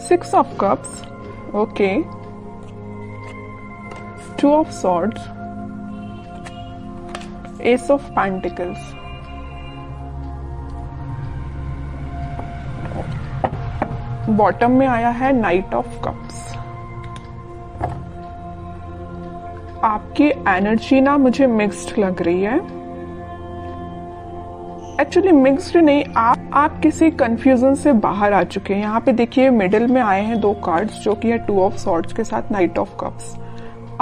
6 of cups, okay, 2 of swords, ace of pentacles, bottom में आया है नाइट ऑफ कप्स। आपकी एनर्जी ना मुझे मिक्स्ड लग रही है। एक्चुअली मिक्स्ड नहीं, आप किसी कंफ्यूजन से बाहर आ चुके हैं। यहाँ पे देखिए मिडिल में आए हैं 2 कार्ड्स जो कि है 2 ऑफ सॉर्ड्स के साथ नाइट ऑफ कप्स।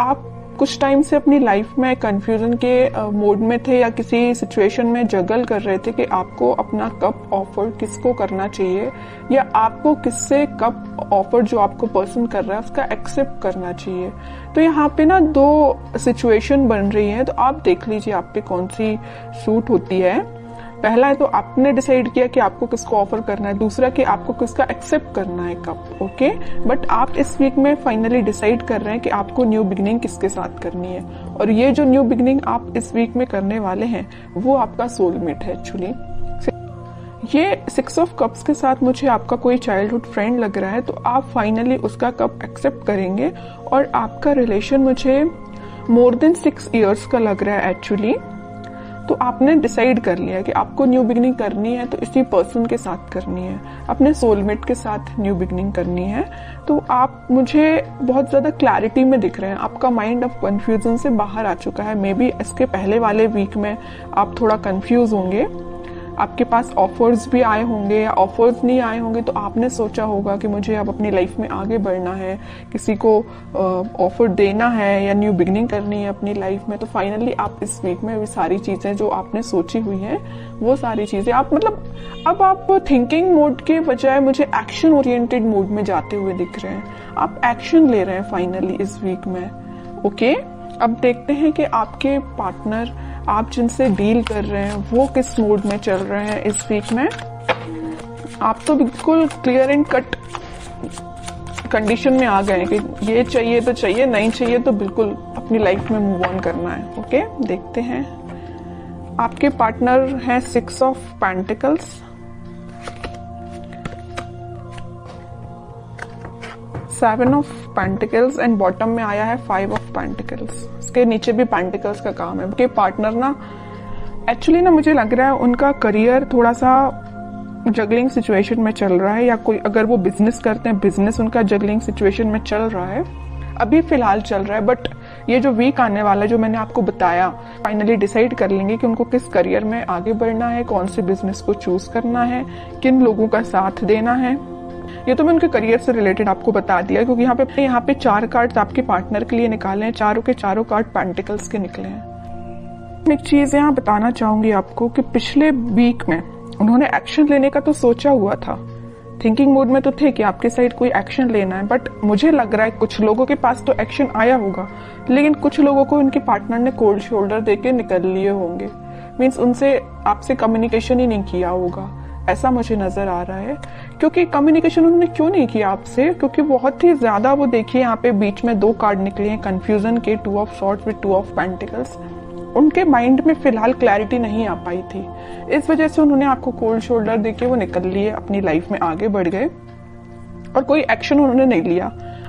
आप कुछ टाइम से अपनी लाइफ में कंफ्यूजन के मोड में थे या किसी सिचुएशन में जगल कर रहे थे कि आपको अपना कप ऑफर किसको करना चाहिए या आपको किससे कप ऑफर जो आपको पर्सन कर रहा है उसका एक्सेप्ट करना चाहिए। तो यहाँ पे ना 2 सिचुएशन बन रही है, तो आप देख लीजिए आप पे कौन सी सूट होती है। पहला है तो आपने डिसाइड किया कि आपको किसको ऑफर करना है, दूसरा कि आपको किसका एक्सेप्ट करना है कप, ओके। बट आप इस वीक में फाइनली डिसाइड कर रहे हैं कि आपको न्यू बिगिनिंग किसके साथ करनी है, और ये जो न्यू बिगिनिंग आप इस वीक में करने वाले हैं वो आपका सोलमेट है। एक्चुअली ये 6 ऑफ कप्स के साथ मुझे आपका कोई चाइल्डहुड फ्रेंड लग रहा है, तो आप फाइनली उसका कप एक्सेप्ट करेंगे और आपका रिलेशन मुझे मोर देन 6 इयर्स का लग रहा है एक्चुअली। तो आपने डिसाइड कर लिया कि आपको न्यू बिगिनिंग करनी है तो इसी पर्सन के साथ करनी है, अपने सोलमेट के साथ न्यू बिगिनिंग करनी है। तो आप मुझे बहुत ज्यादा क्लैरिटी में दिख रहे हैं, आपका माइंड अब कंफ्यूजन से बाहर आ चुका है। मे बी इसके पहले वाले वीक में आप थोड़ा कंफ्यूज होंगे, आपके पास ऑफर्स भी आए होंगे या ऑफर्स नहीं आए होंगे, तो आपने सोचा होगा कि मुझे अब अपनी लाइफ में आगे बढ़ना है, किसी को ऑफर देना है या न्यू बिगिनिंग करनी है अपनी लाइफ में। तो फाइनली आप इस वीक में भी सारी चीजें जो आपने सोची हुई हैं वो सारी चीजें आप अब आप थिंकिंग मोड के बजाय मुझे एक्शन ओरिएंटेड मोड में जाते हुए दिख रहे हैं। आप एक्शन ले रहे हैं फाइनली इस वीक में, ओके। अब देखते हैं कि आपके पार्टनर आप जिनसे डील कर रहे हैं वो किस मोड में चल रहे हैं इस वीक में। आप तो बिल्कुल क्लियर एंड कट कंडीशन में आ गए कि ये चाहिए तो चाहिए, नहीं चाहिए तो बिल्कुल अपनी लाइफ में मूव ऑन करना है, ओके। देखते हैं आपके पार्टनर हैं 6 of pentacles, 7 of pentacles and bottom में आया है 5 ऑफ पेंटिकल्स। इसके नीचे भी पेंटिकल्स का काम है। उनके पार्टनर ना एक्चुअली ना मुझे लग रहा है उनका करियर थोड़ा सा जगलिंग सिचुएशन में चल रहा है, या कोई अगर वो बिजनेस करते हैं बिजनेस उनका जगलिंग सिचुएशन में चल रहा है, अभी फिलहाल चल रहा है। बट ये जो वीक आने वाला है जो मैंने आपको बताया, फाइनली डिसाइड कर लेंगे कि उनको किस करियर में आगे बढ़ना है, कौन से बिजनेस को चूज करना है, किन लोगों का साथ देना है। ये तो मैं उनके करियर से रिलेटेड आपको बता दिया, क्योंकि यहाँ पे 4 कार्ड्स आपके पार्टनर के लिए निकाले हैं, चारों के चारों कार्ड पेंटिकल्स के निकले हैं। एक चीज यहाँ बताना चाहूंगी आपको कि पिछले वीक में उन्होंने एक्शन लेने का तो सोचा हुआ था, थिंकिंग मोड में तो थे कि आपके साइड कोई एक्शन लेना है, बट मुझे लग रहा है कुछ लोगों के पास तो एक्शन आया होगा, लेकिन कुछ लोगों को उनके पार्टनर ने कोल्ड शोल्डर देके निकल लिए होंगे। मीन्स उनसे आपसे कम्युनिकेशन ही नहीं किया होगा, ऐसा मुझे नजर आ रहा है। क्योंकि कम्युनिकेशन उन्होंने क्यों नहीं किया आपसे, क्योंकि बहुत ही ज्यादा वो देखिए यहाँ पे बीच में 2 कार्ड निकले हैं कंफ्यूजन के, 2 of swords with 2 of pentacles. उनके माइंड में फिलहाल क्लैरिटी नहीं आ पाई थी, इस वजह से उन्होंने आपको कोल्ड शोल्डर देके वो निकल लिए, अपनी लाइफ में आगे बढ़ गए और कोई एक्शन उन्होंने नहीं लिया।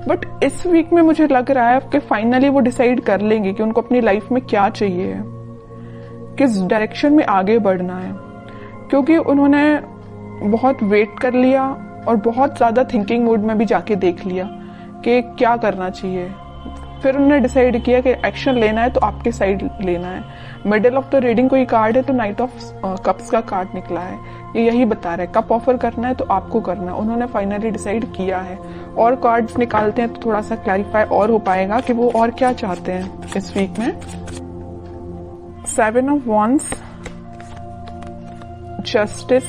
बट इस वीक में मुझे लग रहा है कि फाइनली वो डिसाइड कर लेंगे कि उनको अपनी लाइफ में क्या चाहिए, किस डायरेक्शन में आगे बढ़ना है, क्योंकि उन्होंने बहुत वेट कर लिया और बहुत ज्यादा थिंकिंग मोड में भी जाके देख लिया कि क्या करना चाहिए। फिर उन्होंने डिसाइड किया कि एक्शन लेना है तो आपके साइड लेना है। मिडिल ऑफ द रीडिंग कोई कार्ड है तो नाइट ऑफ कप्स का कार्ड निकला है, ये यही बता रहा है कप ऑफर करना है तो आपको करना है। उन्होंने फाइनली डिसाइड किया है। और कार्ड्स निकालते हैं तो थोड़ा सा क्लैरिफाई और हो पाएगा कि वो और क्या चाहते हैं इस वीक में। 7 of wands, justice,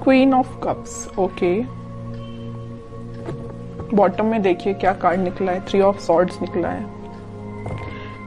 queen of cups, okay. Bottom में देखिए क्या कार्ड निकला है, 3 ऑफ सॉर्ड्स निकला है।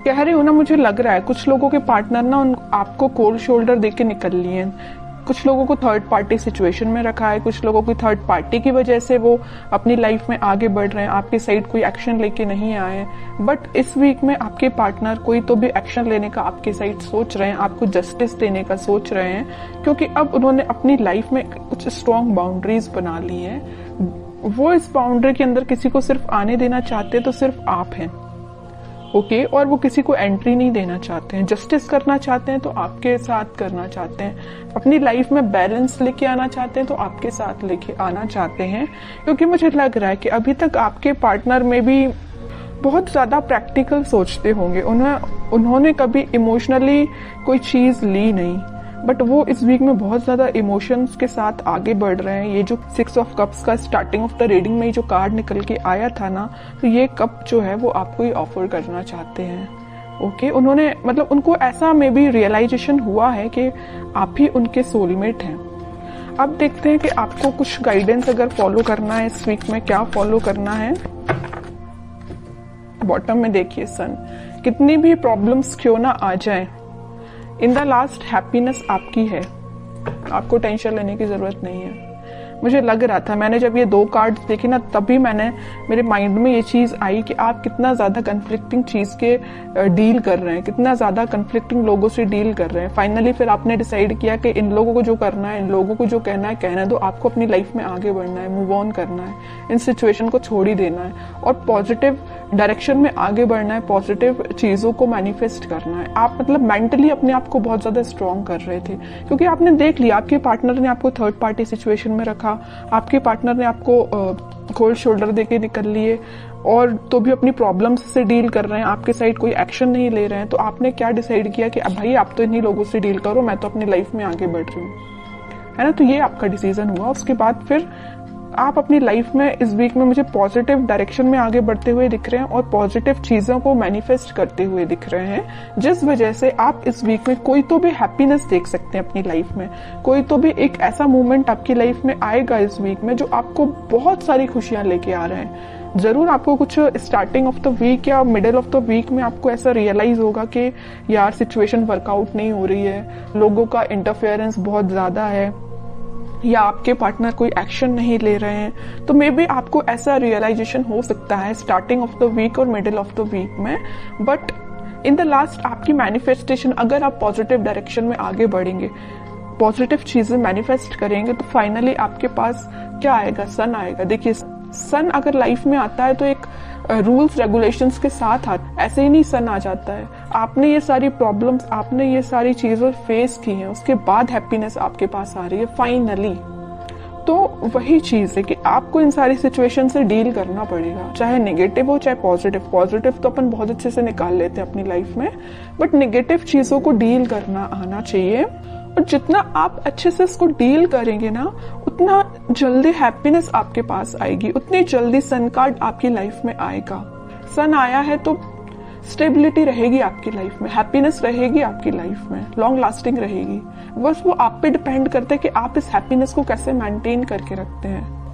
कह रही हूं ना, मुझे लग रहा है कुछ लोगों के पार्टनर ना आपको कोल्ड शोल्डर देके निकल लिए हैं। कुछ लोगों को थर्ड पार्टी सिचुएशन में रखा है, कुछ लोगों की थर्ड पार्टी की वजह से वो अपनी लाइफ में आगे बढ़ रहे हैं, आपकी साइड कोई एक्शन लेके नहीं आए हैं। बट इस वीक में आपके पार्टनर कोई तो भी एक्शन लेने का आपकी साइड सोच रहे हैं, आपको जस्टिस देने का सोच रहे हैं, क्योंकि अब उन्होंने अपनी लाइफ में कुछ स्ट्रॉन्ग बाउंड्रीज बना ली हैं। वो इस बाउंड्री के अंदर किसी को सिर्फ आने देना चाहते तो सिर्फ आप हैं, ओके, और वो किसी को एंट्री नहीं देना चाहते हैं। जस्टिस करना चाहते हैं तो आपके साथ करना चाहते हैं, अपनी लाइफ में बैलेंस लेके आना चाहते हैं तो आपके साथ लेके आना चाहते हैं। क्योंकि मुझे लग रहा है कि अभी तक आपके पार्टनर में भी बहुत ज्यादा प्रैक्टिकल सोचते होंगे, उन्होंने कभी इमोशनली कोई चीज ली नहीं, बट वो इस वीक में बहुत ज्यादा इमोशंस के साथ आगे बढ़ रहे हैं। ये जो 6 ऑफ कप्स का स्टार्टिंग ऑफ द रीडिंग में जो कार्ड निकल के आया था ना, तो ये कप जो है वो आपको ही ऑफर करना चाहते हैं, ओके। उन्होंने मतलब उनको ऐसा में भी रियलाइजेशन हुआ है कि आप ही उनके सोलमेट हैं। अब देखते हैं कि आपको कुछ गाइडेंस अगर फॉलो करना है इस वीक में, क्या फॉलो करना है। बॉटम में देखिए सन, कितनी भी प्रॉब्लम्स क्यों ना आ जाए, इन द लास्ट हैप्पीनेस आपकी है, आपको टेंशन लेने की जरूरत नहीं है। मुझे लग रहा था, मैंने जब ये 2 कार्ड्स देखे ना, तभी मेरे माइंड में ये चीज आई कि आप कितना ज्यादा कन्फ्लिक्टिंग चीज के डील कर रहे हैं, कितना ज्यादा कन्फ्लिक्टिंग लोगों से डील कर रहे हैं। फाइनली फिर आपने डिसाइड किया कि इन लोगों को जो करना है, इन लोगों को जो कहना है कहने दो, आपको अपनी लाइफ में आगे बढ़ना है, मूव ऑन करना है, इन सिचुएशन को छोड़ ही देना है और पॉजिटिव डायरेक्शन में आगे बढ़ना है, पॉजिटिव चीजों को मैनिफेस्ट करना है। आप मतलब मेंटली अपने आप को बहुत ज्यादा स्ट्रॉन्ग कर रहे थे, क्योंकि आपने देख लिया आपके पार्टनर ने आपको थर्ड पार्टी सिचुएशन में रखा, आपके पार्टनर ने आपको कोल्ड शोल्डर देके निकल लिए और तो भी अपनी प्रॉब्लम्स से डील कर रहे हैं, आपके साइड कोई एक्शन नहीं ले रहे हैं। तो आपने क्या डिसाइड किया कि अब भाई आप तो इन्हीं लोगों से डील करो, मैं तो अपनी लाइफ में आगे बढ़ रही हूँ, है ना। तो ये आपका डिसीजन हुआ। उसके बाद फिर आप अपनी लाइफ में इस वीक में मुझे पॉजिटिव डायरेक्शन में आगे बढ़ते हुए दिख रहे हैं और पॉजिटिव चीजों को मैनिफेस्ट करते हुए दिख रहे हैं, जिस वजह से आप इस वीक में कोई तो भी हैप्पीनेस देख सकते हैं अपनी लाइफ में। कोई तो भी एक ऐसा मोमेंट आपकी लाइफ में आएगा इस वीक में जो आपको बहुत सारी खुशियां लेके आ रहे हैं। जरूर आपको कुछ स्टार्टिंग ऑफ द वीक या मिडिल ऑफ द वीक में आपको ऐसा रियलाइज होगा कि यार सिचुएशन वर्कआउट नहीं हो रही है, लोगों का इंटरफेरेंस बहुत ज्यादा है, या आपके पार्टनर कोई एक्शन नहीं ले रहे हैं। तो मे बी आपको ऐसा रियलाइजेशन हो सकता है स्टार्टिंग ऑफ द वीक और मिडिल ऑफ द वीक में, बट इन द लास्ट आपकी मैनिफेस्टेशन, अगर आप पॉजिटिव डायरेक्शन में आगे बढ़ेंगे, पॉजिटिव चीजें मैनिफेस्ट करेंगे, तो फाइनली आपके पास क्या आएगा, सन आएगा। देखिए सन अगर लाइफ में आता है तो एक रूल्स रेगुलेशंस के साथ आता, ऐसे ही नहीं सन आ जाता है। आपने ये सारी प्रॉब्लम्स, आपने ये सारी चीजें फेस की हैं, उसके बाद हैप्पीनेस आपके पास आ रही है फाइनली। तो वही चीज है कि आपको इन सारी सिचुएशन से डील करना पड़ेगा, चाहे नेगेटिव हो चाहे पॉजिटिव। पॉजिटिव तो अपन बहुत अच्छे से निकाल लेते हैं अपनी लाइफ में, बट नेगेटिव चीजों को डील करना आना चाहिए। और जितना आप अच्छे से इसको डील करेंगे ना, उतना जल्दी हैप्पीनेस आपके पास आएगी, उतनी जल्दी सन कार्ड आपकी लाइफ में आएगा। सन आया है तो स्टेबिलिटी रहेगी आपकी लाइफ में, हैप्पीनेस रहेगी आपकी लाइफ में, लॉन्ग लास्टिंग रहेगी। बस वो आप पे डिपेंड करता है कि आप इस हैप्पीनेस को कैसे मेंटेन करके रखते हैं।